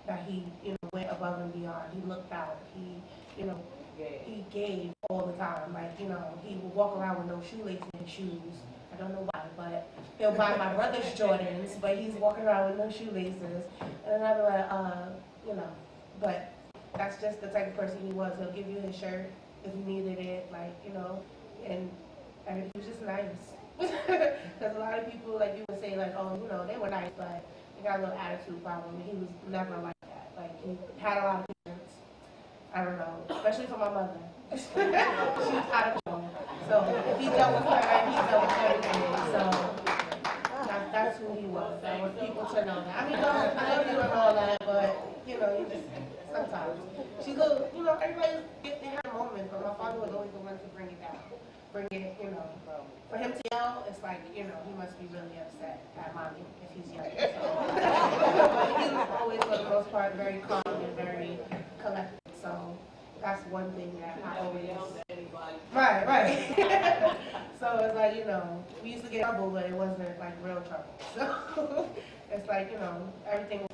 that he, you know, went above and beyond. He looked out. He, you know, he gave all the time. Like, you know, he would walk around with no shoelaces in his shoes. I don't know why, but he'll buy my brother's Jordans, but he's walking around with no shoelaces. And I'd be like, you know, but that's just the type of person he was. He'll give you his shirt if you needed it, like, you know, and he was just nice. Because a lot of people, like, you would say, like, oh, you know, they were nice, but they got a little attitude problem. He was never like that. Like, he had a lot of patience. I don't know, especially for my mother. She's out of control. So if he dealt with her, he dealt with everything. So that's who he was. I want people to know that. I mean, no, I love you and all that, but, you know, you just, sometimes. She's a, you know, everybody, they have moments, but my father was always the one to bring it down. Bring it, you know. For him to yell, it's like, you know, he must be really upset at mommy if he's yelling. So. But he was always, for the most part, very calm and very collected. So that's one thing that I always. Right. So it's like, you know, we used to get in trouble, but it wasn't like real trouble. So it's like, you know, everything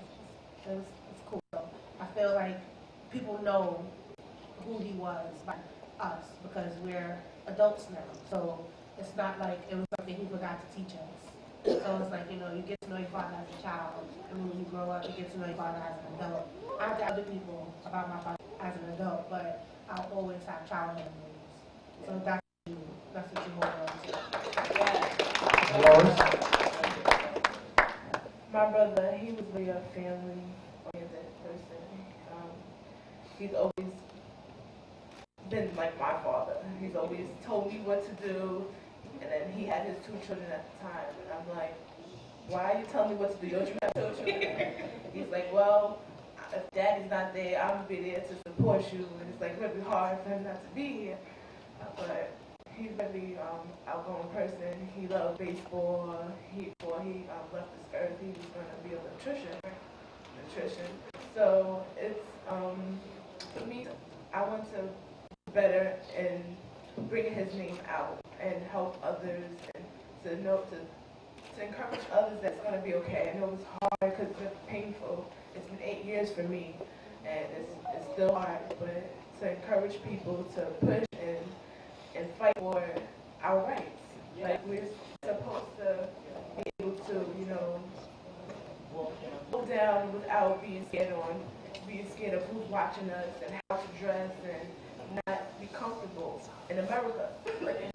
it's cool. So I feel like people know who he was by us because we're adults now. So it's not like it was something he forgot to teach us. So it's like, you know, you get to know your father as a child, and when you grow up, you get to know your father as an adult. I have to other people about my father as an adult, but I'll always have childhood memories. So that's what you hold on to. My brother, he was really a family-oriented person. He's always been like my father. He's always told me what to do, and then he had his 2 children at the time, and I'm like, why are you telling me what to do? Don't you have 2 children? He's like, well, if daddy's not there, I'm gonna be there to support you, and it's like really hard for him not to be here. But he's really outgoing person. He loved baseball. Before he left this earth, he was going to be a nutrition. So it's for me, I want to better and bring his name out and help others and to know to encourage others that it's going to be okay. I know it's hard because it's been painful. It's been 8 years for me, and it's still hard, but to encourage people to push and fight for our rights. Like, we're supposed to be able to, you know, go down without being scared of who's watching us and how to dress and not be comfortable in America. Like,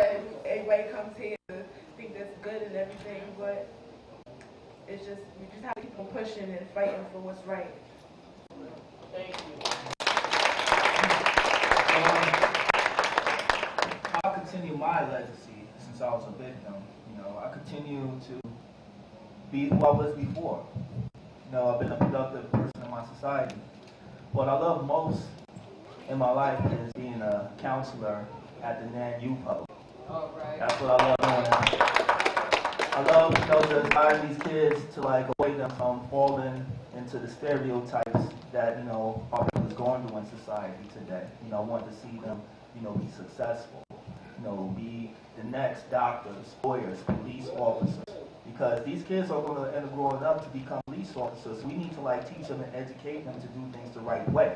everybody comes here to think that's good and everything, but it's just, we just have people pushing and fighting for what's right. Thank you. I'll continue my legacy since I was a victim. You know, I continue to be who I was before. You know, I've been a productive person in my society. What I love most in my life is being a counselor at the NAN Youth Hub. All right. That's what I love doing. I love, you know, to inspire these kids to like avoid them from falling into the stereotypes that, you know, our people is going through in society today. You know, I want to see them, you know, be successful. You know, be the next doctors, lawyers, police officers. Because these kids are going to end up growing up to become police officers. We need to like teach them and educate them to do things the right way.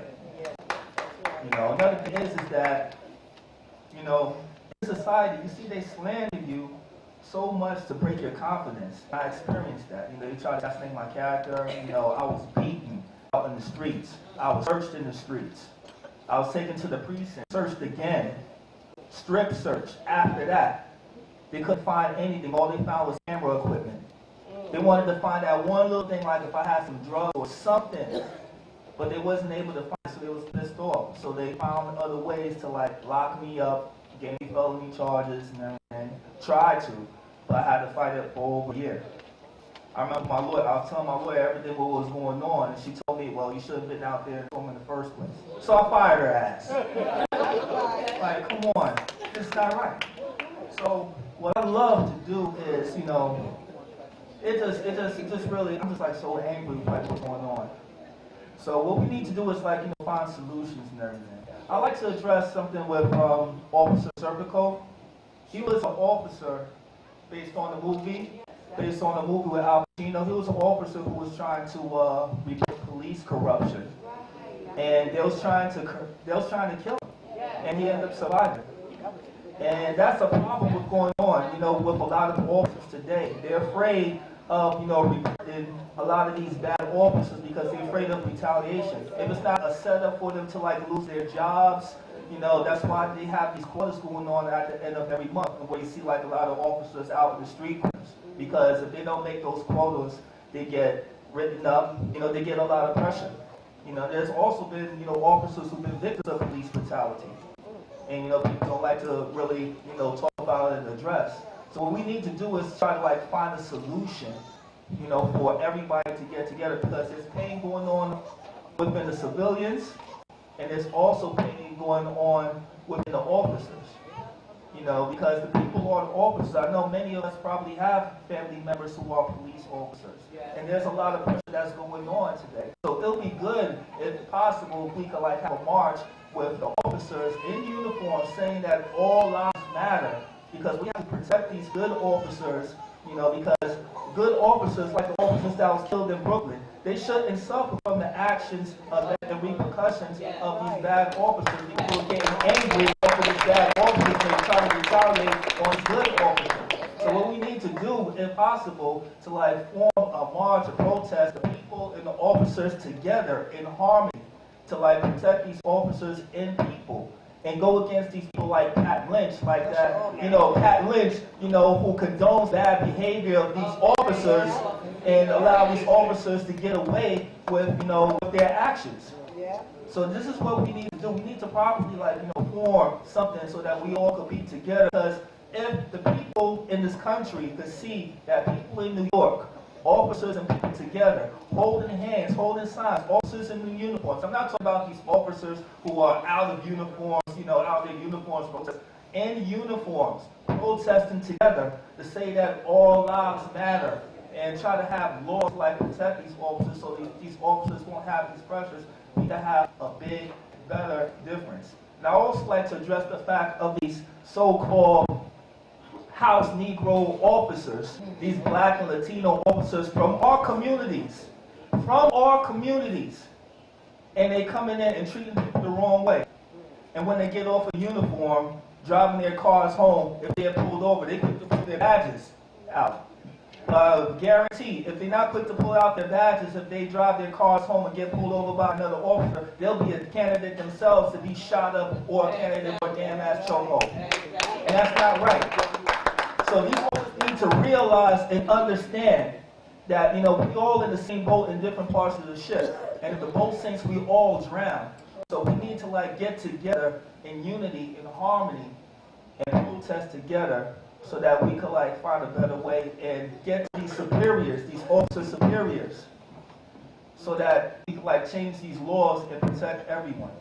You know, another thing is that, you know, in society, you see they slander you so much to break your confidence. I experienced that. You know, they try to assassinate my character. You know, I was beaten out in the streets. I was searched in the streets. I was taken to the precinct, searched again, strip search after that. They couldn't find anything. All they found was camera equipment. They wanted to find that one little thing, like if I had some drugs or something, but they wasn't able to find it, so they was pissed off. So they found other ways to like lock me up, gave me felony charges and everything. Tried to, but I had to fight it for over a year. I remember my lawyer, I was telling my lawyer everything what was going on, and she told me, well, you should have been out there in the first place. So I fired her ass. Like, come on, it's not right. So what I love to do is, you know, it just really, I'm just like so angry with like what's going on. So what we need to do is like, you know, find solutions and everything. I'd like to address something with Officer Serpico. He was an officer based on the movie with Al Pacino. He was an officer who was trying to report police corruption, and they was trying to kill him, and he ended up surviving. And that's a problem with going on, you know, with a lot of officers today. They're afraid of, you know, reporting a lot of these bad officers because they're afraid of retaliation. If it's not a setup for them to like lose their jobs, You know, that's why they have these quotas going on at the end of every month, where you see like a lot of officers out in the street corners. Because if they don't make those quotas, they get written up, you know, they get a lot of pressure. You know, there's also been, you know, officers who've been victims of police brutality. And, you know, people don't like to really, you know, talk about it and address. So what we need to do is try to, like, find a solution, you know, for everybody to get together, because there's pain going on within the civilians, and there's also pain going on within the officers. You know, because the people who are the officers, I know many of us probably have family members who are police officers. And there's a lot of pressure that's going on today. So it'll be good, if possible, if we could like have a march with the officers in uniform saying that all lives matter. Because we have to protect these good officers, you know, because good officers, like the officers that was killed in Brooklyn, they shouldn't suffer from the actions of the repercussions of these bad officers. People are getting angry over these bad officers and they're trying to retaliate on good officers. So what we need to do, if possible, to like form a march, a protest, the people and the officers together in harmony to like protect these officers and people. And go against these people like Pat Lynch, like that, you know, Pat Lynch, you know, who condones bad behavior of these officers and allow these officers to get away with, you know, with their actions. So this is what we need to do. We need to properly, like, you know, form something so that we all could be together. Because if the people in this country could see that people in New York, officers and people together, holding hands, holding signs, officers in the uniforms. I'm not talking about these officers who are out of uniforms, you know, out of their uniforms, protesting. In uniforms, protesting together to say that all lives matter and try to have laws like protect these officers so these officers won't have these pressures. We need to have a big, better difference. And I also like to address the fact of these so-called House Negro officers, these black and Latino officers from our communities, and they coming in and treating people the wrong way. And when they get off a uniform, driving their cars home, if they're pulled over, they quick to pull their badges out. Guarantee, if they're not quick to pull out their badges, if they drive their cars home and get pulled over by another officer, they'll be a candidate themselves to be shot up or a candidate for a damn-ass chokehold. And that's not right. So these officers need to realize and understand that, you know, we all in the same boat in different parts of the ship. And if the boat sinks, we all drown. So we need to, like, get together in unity, in harmony, and protest together so that we could, like, find a better way and get these superiors, these officer superiors, so that we can, like, change these laws and protect everyone.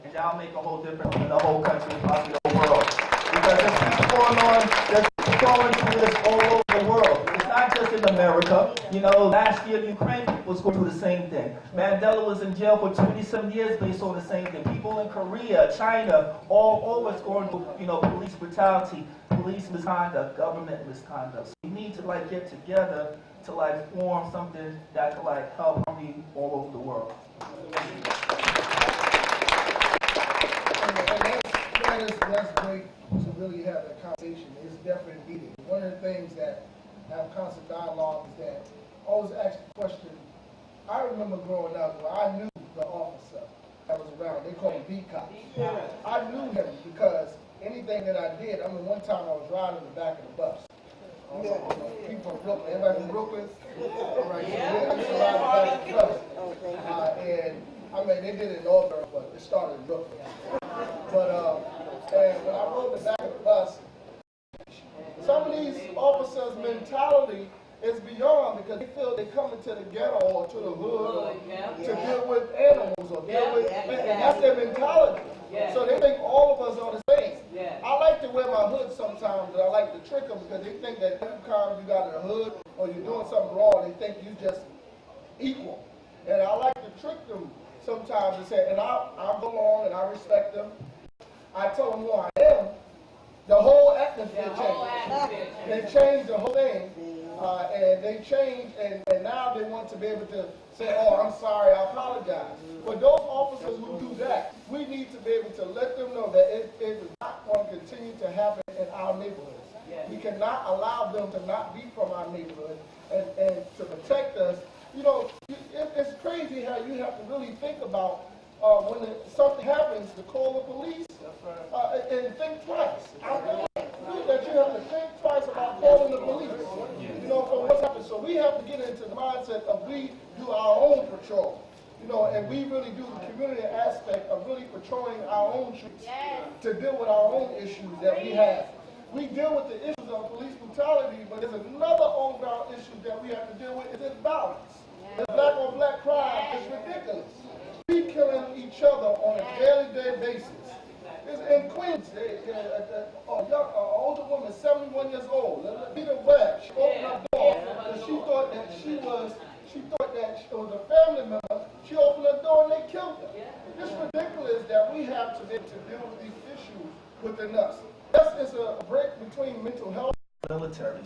And that'll make a whole difference in the whole country and possibly the whole world. Because there's people going on, there's people going through this all over the world. It's not just in America. You know, last year Ukraine was going through the same thing. Mandela was in jail for 27 years based on the same thing. People in Korea, China, all over is going through, you know, police brutality, police misconduct, government misconduct. So we need to, like, get together to, like, form something that could, like, help harmony all over the world. That's great to really have that conversation. It's definitely needed. One of the things that have constant dialogue is that I always ask the question. I remember growing up where I knew the officer that was around. They called him B-Cop. I knew him because anything that I did, I mean, one time I was riding in the back of the bus. People from Brooklyn, everybody from Brooklyn? Right. I used to ride in the back of the bus. And I mean, they did it in Auburn, but it started in Brooklyn. But and when I rode the back of the bus, some of these officers' mentality is beyond because they feel they come into the ghetto or to the hood or to deal with animals or deal with, and that's their mentality. So they think all of us are the same. I like to wear my hood sometimes, but I like to trick them because they think that every time you got a hood or you're doing something wrong, they think you just equal. And I like to trick them sometimes and say, and I go along and I respect them. I tell them who I am. The whole atmosphere changed. They changed the whole thing, and they changed, and now they want to be able to say, oh, I'm sorry, I apologize. But those officers who do that, we need to be able to let them know that it is not going to continue to happen in our neighborhoods. We cannot allow them to not be from our neighborhood and to protect us. You know, it's crazy how you have to really think about when something happens to call the police And think twice. I think that you have to think twice about calling the police. You know, for what's happened. So we have to get into the mindset of we do our own patrol. You know, and we really do the community aspect of really patrolling our own streets to deal with our own issues that we have. We deal with the issues of police brutality, but there's another on-ground issue that we have to deal with, is violence. The black-on-black crime is ridiculous. We killing each other on a daily basis. In Queens, an older woman, 71 years old, Peter Webb, she opened her door because she thought that it was a family member. She opened her door and they killed her. It's ridiculous that we have to be able to deal with these issues within us. Yes, it's a break between mental health. Military.